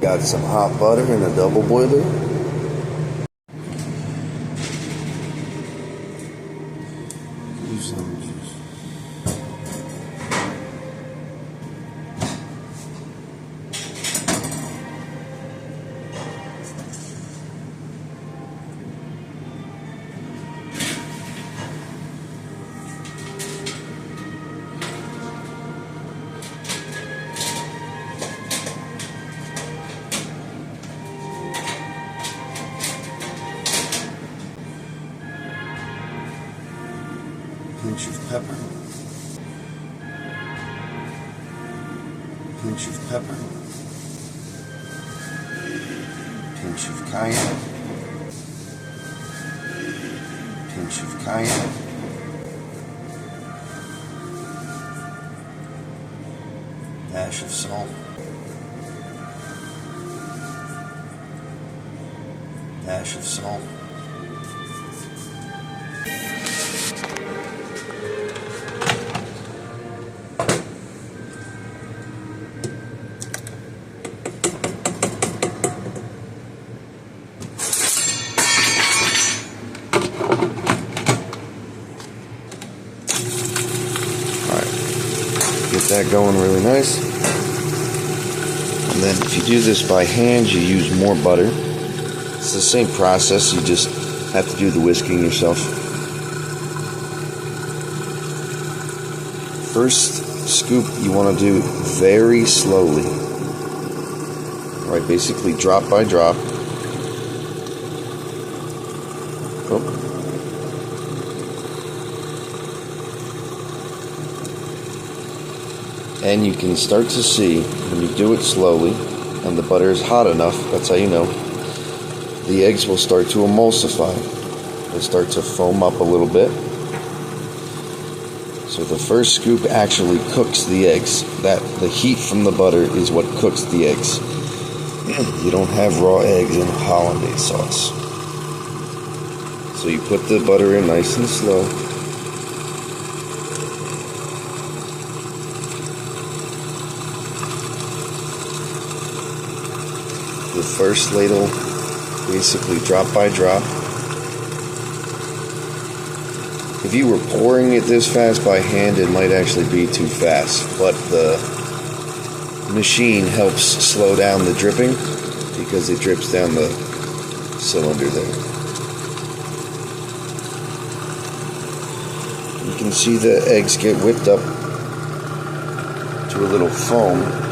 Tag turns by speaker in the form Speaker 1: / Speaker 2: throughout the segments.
Speaker 1: Got some hot butter in a double boiler. Use lemon juice. Pinch of pepper, pinch of pepper, pinch of cayenne, pinch of cayenne, dash of salt, dash of salt. Get that going really nice. And then if you do this by hand, you use more butter. It's the same process, you just have to do the whisking yourself. First scoop you want to do very slowly. Alright, basically drop by drop. Oh. And you can start to see, when you do it slowly, and the butter is hot enough, that's how you know, the eggs will start to emulsify. They'll start to foam up a little bit. So the first scoop actually cooks the eggs. The heat from the butter is what cooks the eggs. You don't have raw eggs in Hollandaise sauce. So you put the butter in nice and slow. The first ladle, basically drop by drop. If you were pouring it this fast by hand, it might actually be too fast, but the machine helps slow down the dripping because it drips down the cylinder there. You can see the eggs get whipped up to a little foam.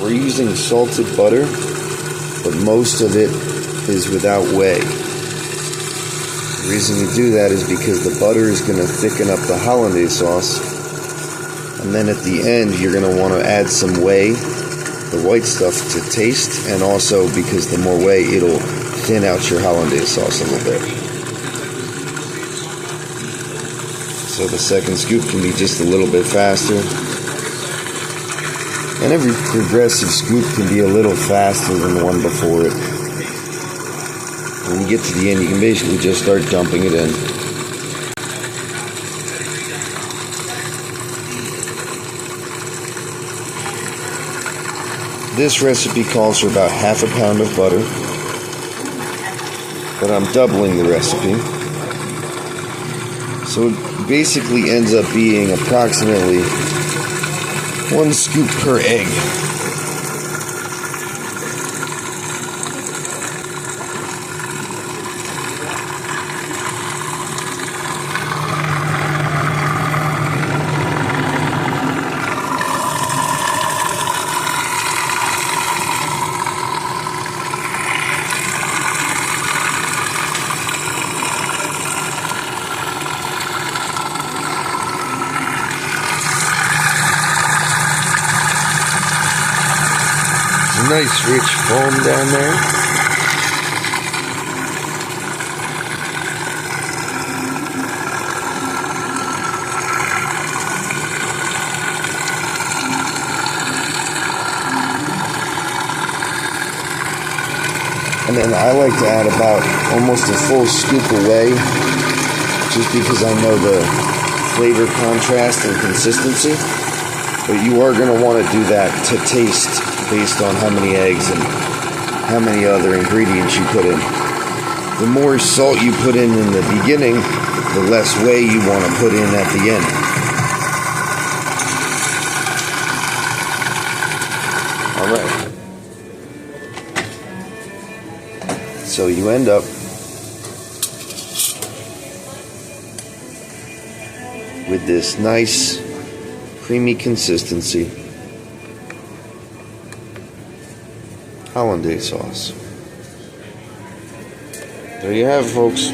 Speaker 1: We're using salted butter, but most of it is without whey. The reason you do that is because the butter is going to thicken up the Hollandaise sauce, and then at the end you're going to want to add some whey, the white stuff, to taste, and also because the more whey, it'll thin out your Hollandaise sauce a little bit. So the second scoop can be just a little bit faster. And every progressive scoop can be a little faster than the one before it. When you get to the end, you can basically just start dumping it in. This recipe calls for about half a pound of butter, but I'm doubling the recipe. So it basically ends up being approximately 1 scoop per egg. Nice rich foam down there. And then I like to add about almost a full scoop of whey, just because I know the flavor contrast and consistency. But you are going to want to do that to taste based on how many eggs and how many other ingredients you put in. The more salt you put in the beginning, the less whey you want to put in at the end. Alright. So you end up with this nice creamy consistency Hollandaise sauce. There you have it, folks.